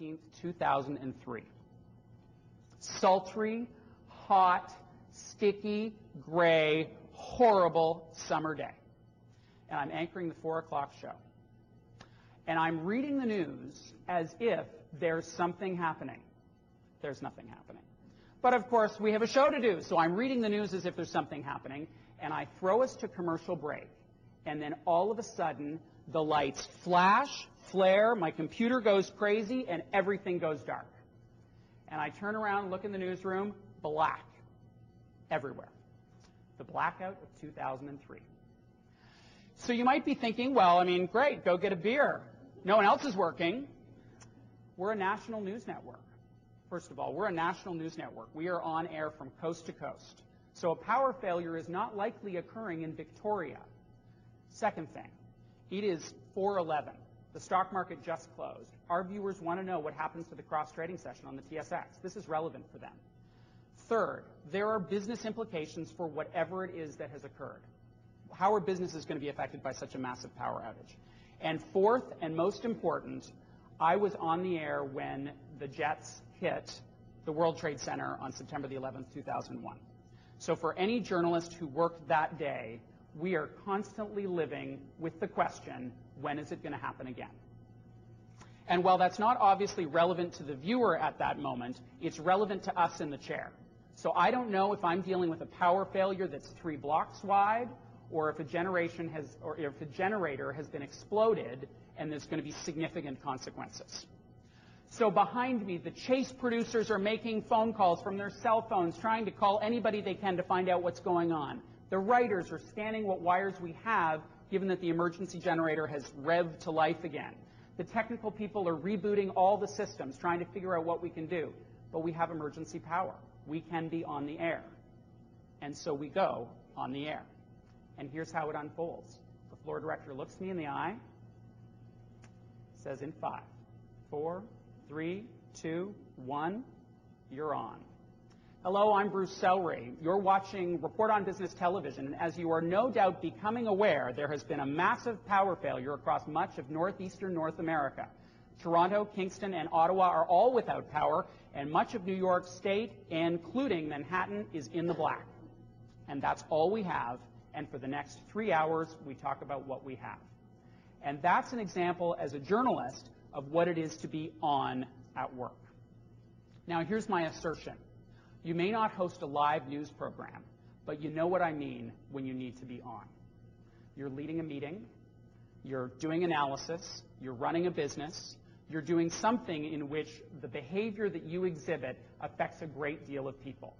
15th, 2003. Sultry, hot, sticky, gray, horrible summer day. And I'm anchoring the 4 o'clock show. And I'm reading the news as if there's something happening. There's nothing happening. But of course, we have a show to do, so I'm reading the news as if there's something happening, and I throw us to commercial break. And then all of a sudden, the lights flash, flare, my computer goes crazy, and everything goes dark. And I turn around, look in the newsroom, black everywhere. The blackout of 2003. So you might be thinking, well, I mean, great, go get a beer. No one else is working. We're a national news network. First of all, we're a national news network. We are on air from coast to coast. So a power failure is not likely occurring in Victoria. Second thing, it is 4:11. The stock market just closed. Our viewers want to know what happens to the cross-trading session on the TSX. This is relevant for them. Third, there are business implications for whatever it is that has occurred. How are businesses going to be affected by such a massive power outage? And fourth, and most important, I was on the air when the jets hit the World Trade Center on September the 11th, 2001. So for any journalist who worked that day, we are constantly living with the question, when is it going to happen again? And while that's not obviously relevant to the viewer at that moment, it's relevant to us in the chair. So I don't know if I'm dealing with a power failure that's 3 blocks wide, or if a generator has been exploded and there's going to be significant consequences. So behind me, the chase producers are making phone calls from their cell phones, trying to call anybody they can to find out what's going on. The writers are scanning what wires we have, given that the emergency generator has revved to life again. The technical people are rebooting all the systems, trying to figure out what we can do. But we have emergency power. We can be on the air. And so we go on the air. And here's how it unfolds. The floor director looks me in the eye, says in 5, 4, 3, 2, 1, you're on. Hello, I'm Bruce Sellery. You're watching Report on Business Television, and as you are no doubt becoming aware, there has been a massive power failure across much of northeastern North America. Toronto, Kingston, and Ottawa are all without power, and much of New York State, including Manhattan, is in the black. And that's all we have, and for the next 3 hours, we talk about what we have. And that's an example, as a journalist, of what it is to be on at work. Now, here's my assertion. You may not host a live news program, but you know what I mean when you need to be on. You're leading a meeting, you're doing analysis, you're running a business, you're doing something in which the behavior that you exhibit affects a great deal of people.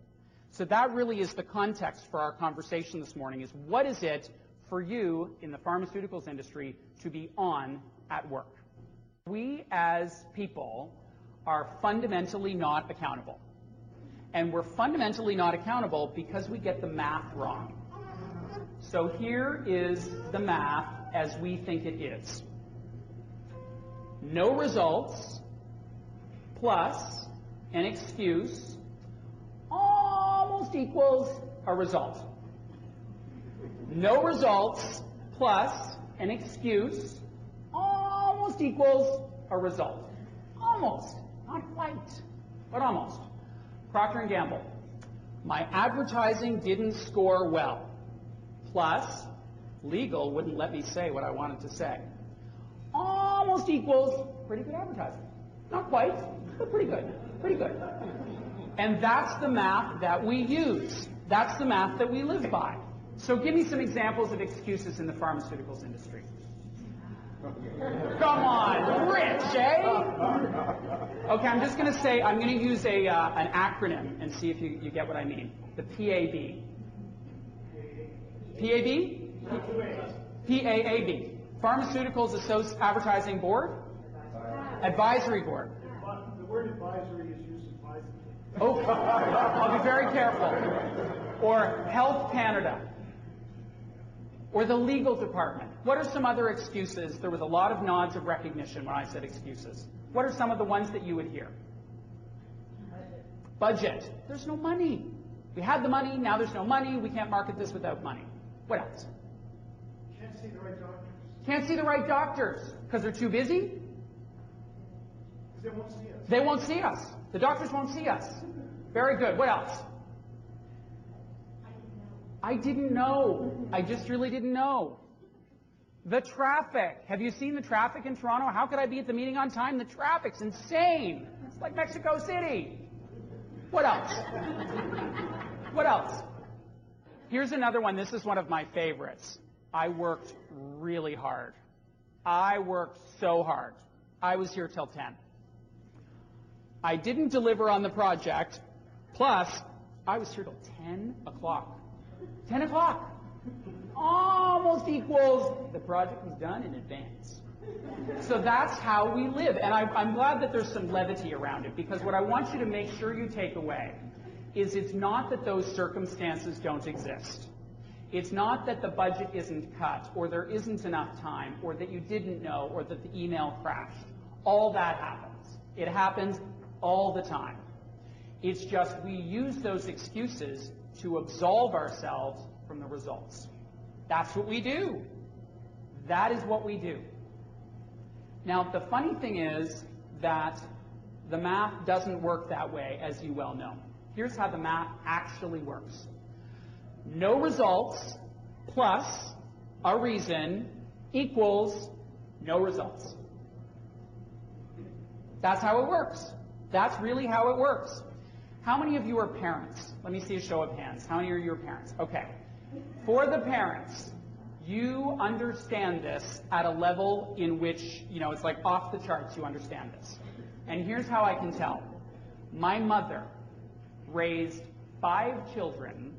So that really is the context for our conversation this morning, is what is it for you in the pharmaceuticals industry to be on at work? We as people are fundamentally not accountable. And we're fundamentally not accountable because we get the math wrong. So here is the math as we think it is. No results plus an excuse almost equals a result. No results plus an excuse almost equals a result. Almost. Not quite, but almost. Procter & Gamble. My advertising didn't score well. Plus, legal wouldn't let me say what I wanted to say. Almost equals pretty good advertising. Not quite, but pretty good. Pretty good. And that's the math that we use. That's the math that we live by. So give me some examples of excuses in the pharmaceuticals industry. Come on, rich, eh? Okay, I'm just going to say, I'm going to use an acronym and see if you get what I mean. The PAB. PAB? PAAB. Pharmaceuticals Advertising Board? Advisory Board. The word advisory is used advisedly. Oh, I'll be very careful. Or Health Canada. Or the legal department. What are some other excuses? There was a lot of nods of recognition when I said excuses. What are some of the ones that you would hear? Budget. There's no money. We had the money, now there's no money. We can't market this without money. What else? Can't see the right doctors. Can't see the right doctors because they're too busy? Because they won't see us. They won't see us. The doctors won't see us. Very good. What else? I didn't know. I just really didn't know. The traffic. Have you seen the traffic in Toronto? How could I be at the meeting on time? The traffic's insane. It's like Mexico City. What else? What else? Here's another one. This is one of my favorites. I worked really hard. I worked so hard. I was here till 10. I didn't deliver on the project, plus I was here till 10 o'clock. 10 o'clock almost equals the project was done in advance. So that's how we live. And I'm glad that there's some levity around it, because what I want you to make sure you take away is it's not that those circumstances don't exist. It's not that the budget isn't cut, or there isn't enough time, or that you didn't know, or that the email crashed. All that happens. It happens all the time. It's just we use those excuses to absolve ourselves from the results. That's what we do. That is what we do. Now, the funny thing is that the math doesn't work that way, as you well know. Here's how the math actually works. No results plus a reason equals no results. That's how it works. That's really how it works. How many of you are parents? Let me see a show of hands. How many are your parents? Okay. For the parents, you understand this at a level in which, it's like off the charts, you understand this. And here's how I can tell. My mother raised 5 children,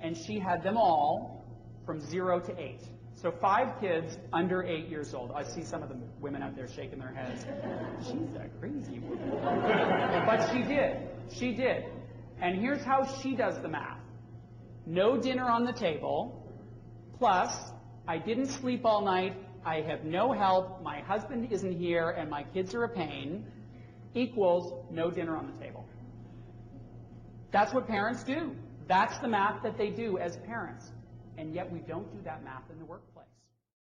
and she had them all from 0 to 8. So 5 kids under 8 years old. I see some of the women out there shaking their heads. She's a crazy woman. But she did. She did. And here's how she does the math. No dinner on the table, plus I didn't sleep all night, I have no help, my husband isn't here, and my kids are a pain, equals no dinner on the table. That's what parents do. That's the math that they do as parents. And yet we don't do that math in the workplace.